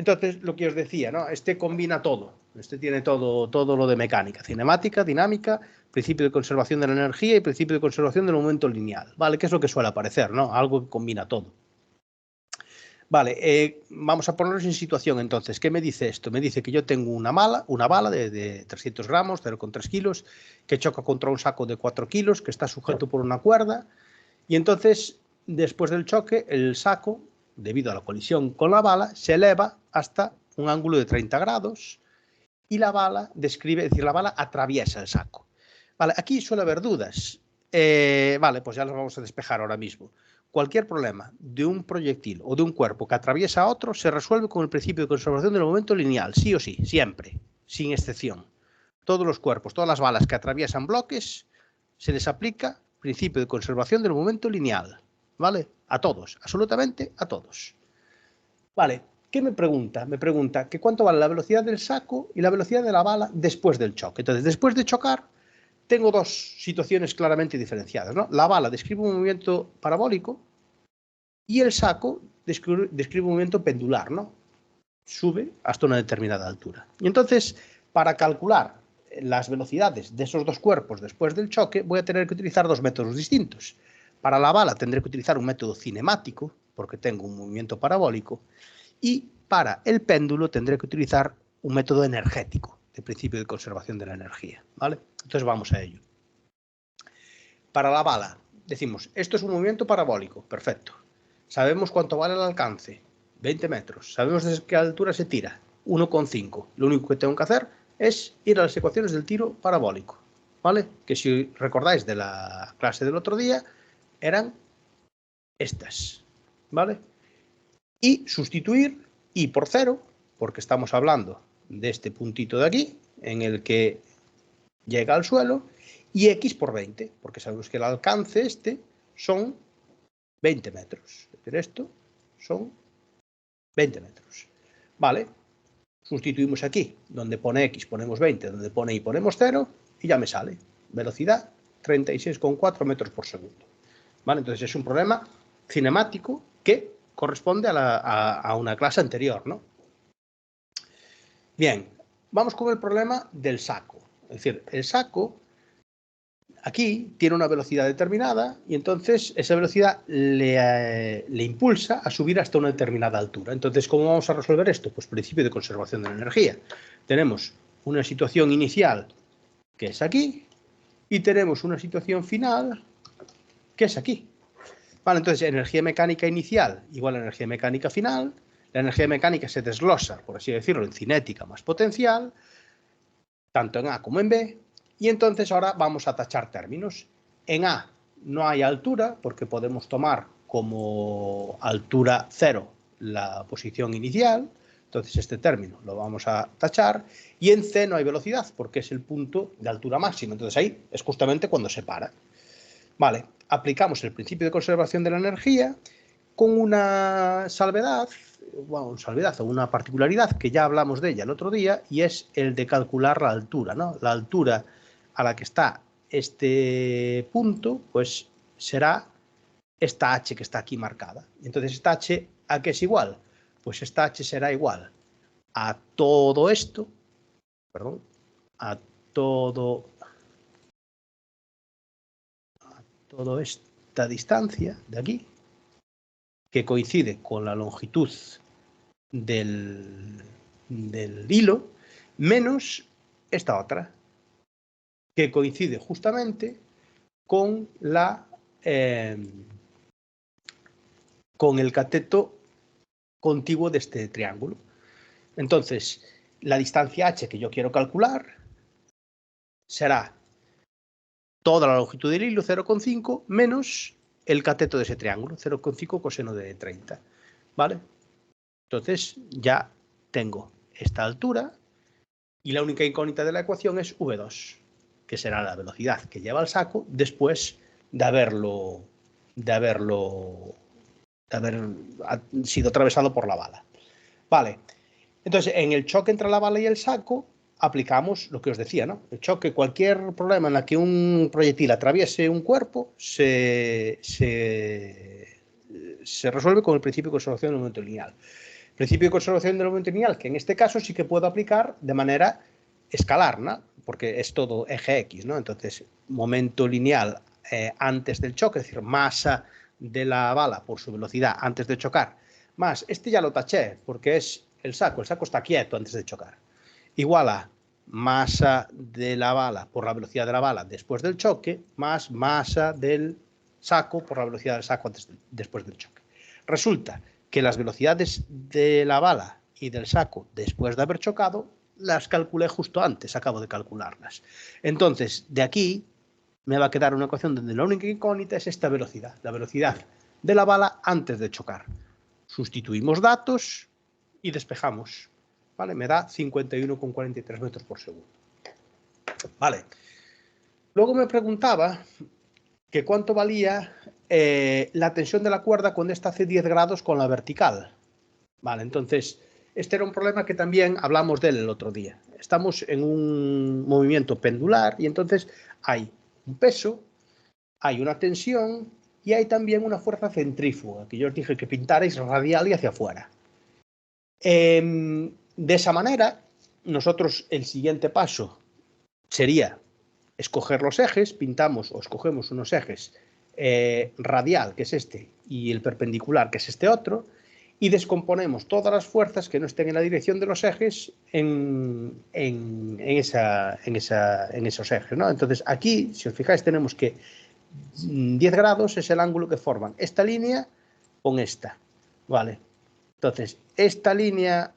Entonces, lo que os decía, ¿no? Este combina todo. Este tiene todo lo de mecánica, cinemática, dinámica, principio de conservación de la energía y principio de conservación del momento lineal. ¿Vale? ¿Qué es lo que suele aparecer, ¿no? Algo que combina todo. Vale, vamos a ponernos en situación entonces. ¿Qué me dice esto? Me dice que yo tengo una bala de 300 gramos, 0,3 kilos, que choca contra un saco de 4 kilos, que está sujeto por una cuerda. Y entonces, después del choque, el saco, debido a la colisión con la bala, se eleva hasta un ángulo de 30 grados y la bala describe, es decir, la bala atraviesa el saco. Vale, aquí suele haber dudas. Vale, pues ya las vamos a despejar ahora mismo. Cualquier problema de un proyectil o de un cuerpo que atraviesa a otro se resuelve con el principio de conservación del momento lineal, sí o sí, siempre, sin excepción. Todos los cuerpos, todas las balas que atraviesan bloques, se les aplica principio de conservación del momento lineal, ¿vale? A todos, absolutamente a todos. Vale, ¿qué me pregunta? Me pregunta que cuánto vale la velocidad del saco y la velocidad de la bala después del choque. Entonces, después de chocar, tengo dos situaciones claramente diferenciadas, ¿no? La bala describe un movimiento parabólico y el saco describe un movimiento pendular, ¿no? Sube hasta una determinada altura. Y entonces, para calcular las velocidades de esos dos cuerpos después del choque, voy a tener que utilizar dos métodos distintos. Para la bala tendré que utilizar un método cinemático, porque tengo un movimiento parabólico, y para el péndulo tendré que utilizar un método energético, de principio de conservación de la energía, ¿vale? Entonces vamos a ello. Para la bala, decimos, esto es un movimiento parabólico, perfecto. Sabemos cuánto vale el alcance, 20 metros. Sabemos desde qué altura se tira, 1,5. Lo único que tengo que hacer es ir a las ecuaciones del tiro parabólico, ¿vale? Que si recordáis de la clase del otro día, eran estas, ¿vale? Y sustituir I por 0, porque estamos hablando de este puntito de aquí, en el que llega al suelo, y X por 20, porque sabemos que el alcance este son 20 metros. Es decir, esto son 20 metros. Vale, sustituimos aquí, donde pone X ponemos 20, donde pone Y ponemos 0, y ya me sale. Velocidad 36,4 metros por segundo. Vale, entonces es un problema cinemático que corresponde a una clase anterior, ¿no? Bien, vamos con el problema del saco. Es decir, el saco aquí tiene una velocidad determinada y entonces esa velocidad le impulsa a subir hasta una determinada altura. Entonces, ¿cómo vamos a resolver esto? Pues principio de conservación de la energía. Tenemos una situación inicial que es aquí y tenemos una situación final que es aquí. Vale, entonces energía mecánica inicial igual a energía mecánica final. La energía mecánica se desglosa, por así decirlo, en cinética más potencial, tanto en A como en B. Y entonces ahora vamos a tachar términos. En A no hay altura, porque podemos tomar como altura 0 la posición inicial. Entonces este término lo vamos a tachar. Y en C no hay velocidad, porque es el punto de altura máxima. Entonces ahí es justamente cuando se para. Vale, aplicamos el principio de conservación de la energía con una salvedad, bueno, salvedad o una particularidad que ya hablamos de ella el otro día, y es el de calcular la altura, ¿no? La altura a la que está este punto, pues será esta h que está aquí marcada. Entonces, esta h, ¿a qué es igual? Pues esta h será igual a todo esto, perdón, a toda esta distancia de aquí, que coincide con la longitud del hilo, menos esta otra, que coincide justamente con con el cateto contiguo de este triángulo. Entonces, la distancia h que yo quiero calcular será toda la longitud del hilo, 0,5, menos el cateto de ese triángulo, 0,5 coseno de 30. ¿Vale? Entonces, ya tengo esta altura y la única incógnita de la ecuación es V2, que será la velocidad que lleva el saco después de haber sido atravesado por la bala. Vale, entonces en el choque entre la bala y el saco aplicamos lo que os decía, ¿no? El choque, cualquier problema en la que un proyectil atraviese un cuerpo se resuelve con el principio de conservación del momento lineal. Principio de conservación del momento lineal, que en este caso sí que puedo aplicar de manera escalar, ¿no? Porque es todo eje X, ¿no? Entonces, momento lineal antes del choque, es decir, masa de la bala por su velocidad antes de chocar, más, este ya lo taché, porque es el saco está quieto antes de chocar, igual a masa de la bala por la velocidad de la bala después del choque, más masa del saco por la velocidad del saco después del choque. Resulta que las velocidades de la bala y del saco después de haber chocado las calculé justo antes, acabo de calcularlas. Entonces, de aquí me va a quedar una ecuación donde la única incógnita es esta velocidad, la velocidad de la bala antes de chocar. Sustituimos datos y despejamos. ¿Vale? Me da 51,43 metros por segundo. Vale. Luego me preguntaba que cuánto valía la tensión de la cuerda cuando esta hace 10 grados con la vertical. Vale, entonces, este era un problema que también hablamos de él el otro día. Estamos en un movimiento pendular y entonces hay un peso, hay una tensión y hay también una fuerza centrífuga, que yo os dije que pintarais radial y hacia afuera. De esa manera, nosotros el siguiente paso sería escoger los ejes, pintamos o escogemos unos ejes radial, que es este, y el perpendicular, que es este otro, y descomponemos todas las fuerzas que no estén en la dirección de los ejes en esos ejes, ¿no? Entonces, aquí, si os fijáis, tenemos que 10 grados es el ángulo que forman esta línea con esta, ¿vale? Entonces, esta línea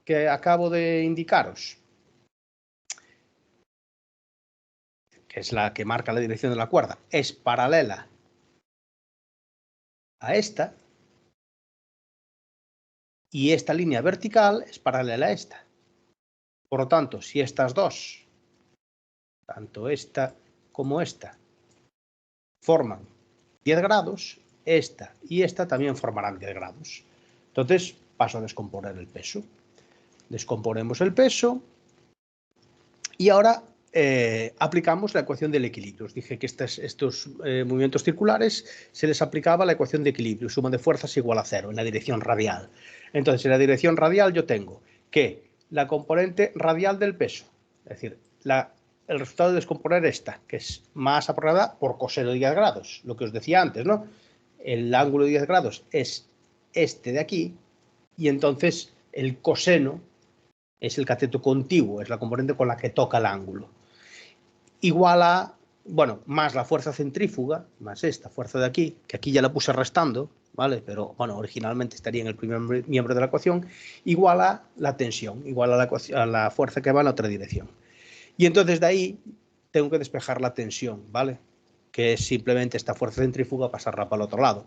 que acabo de indicaros, que es la que marca la dirección de la cuerda, es paralela a esta, y esta línea vertical es paralela a esta. Por lo tanto, si estas dos, tanto esta como esta, forman 10 grados, esta y esta también formarán 10 grados. Entonces, paso a descomponer el peso. Descomponemos el peso y ahora aplicamos la ecuación del equilibrio. Os dije que estos movimientos circulares se les aplicaba la ecuación de equilibrio, suma de fuerzas igual a 0 en la dirección radial. Entonces, en la dirección radial yo tengo que la componente radial del peso, es decir, el resultado de descomponer esta, que es masa por gravedad por coseno de 10 grados, lo que os decía antes, ¿no? El ángulo de 10 grados es este de aquí y entonces el coseno es el cateto contiguo, es la componente con la que toca el ángulo. Igual a, bueno, más la fuerza centrífuga, más esta fuerza de aquí, que aquí ya la puse restando, ¿vale? Pero, bueno, originalmente estaría en el primer miembro de la ecuación, igual a la tensión, igual a la fuerza que va en la otra dirección. Y entonces de ahí tengo que despejar la tensión, ¿vale? Que es simplemente esta fuerza centrífuga pasarla para el otro lado.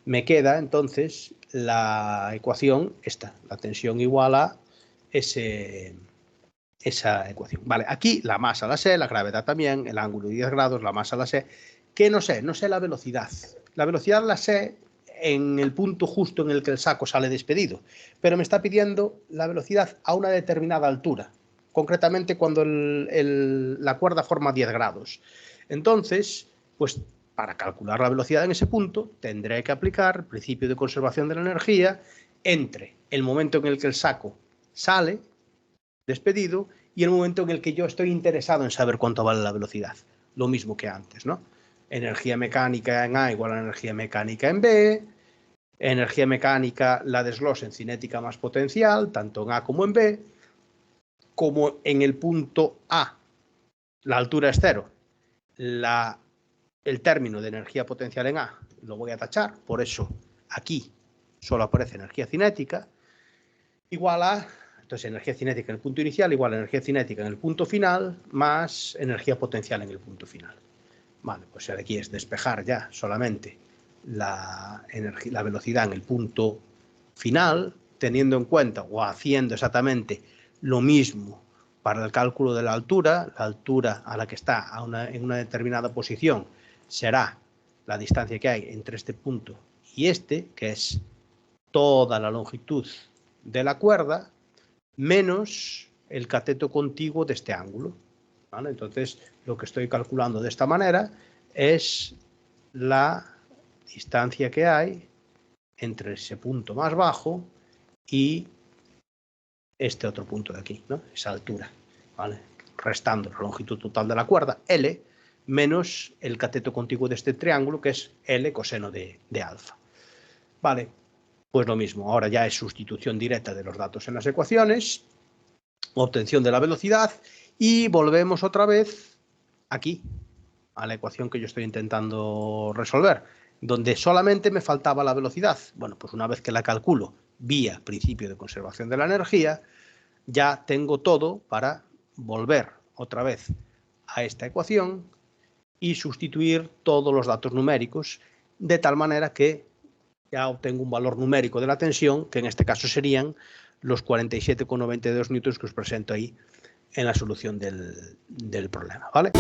Me queda entonces la ecuación esta, la tensión igual a esa ecuación. Vale, aquí la masa la sé, la gravedad también, el ángulo de 10 grados, la masa la sé. ¿Qué no sé? No sé la velocidad. La velocidad la sé en el punto justo en el que el saco sale despedido, pero me está pidiendo la velocidad a una determinada altura, concretamente cuando la cuerda forma 10 grados. Entonces, pues para calcular la velocidad en ese punto, tendré que aplicar el principio de conservación de la energía entre el momento en el que el saco sale despedido y el momento en el que yo estoy interesado en saber cuánto vale la velocidad. Lo mismo que antes, ¿no? Energía mecánica en A igual a energía mecánica en B, energía mecánica la desgloso en cinética más potencial, tanto en A como en B, como en el punto A la altura es 0, el término de energía potencial en A lo voy a tachar, por eso aquí solo aparece energía cinética, igual a, entonces energía cinética en el punto inicial igual a energía cinética en el punto final más energía potencial en el punto final. Vale, pues aquí es despejar ya solamente la velocidad en el punto final, teniendo en cuenta o haciendo exactamente lo mismo para el cálculo de la altura a la que está en una determinada posición será la distancia que hay entre este punto y este, que es toda la longitud de la cuerda, menos el cateto contiguo de este ángulo. ¿Vale? Entonces, lo que estoy calculando de esta manera es la distancia que hay entre ese punto más bajo y este otro punto de aquí, ¿no? Esa altura, ¿vale? Restando la longitud total de la cuerda, L, menos el cateto contiguo de este triángulo, que es L coseno de alfa. Vale, pues lo mismo, ahora ya es sustitución directa de los datos en las ecuaciones, obtención de la velocidad, y volvemos otra vez aquí, a la ecuación que yo estoy intentando resolver, donde solamente me faltaba la velocidad. Bueno, pues una vez que la calculo vía principio de conservación de la energía, ya tengo todo para volver otra vez a esta ecuación y sustituir todos los datos numéricos, de tal manera que ya obtengo un valor numérico de la tensión, que en este caso serían los 47,92 newtons que os presento ahí en la solución del problema, ¿vale?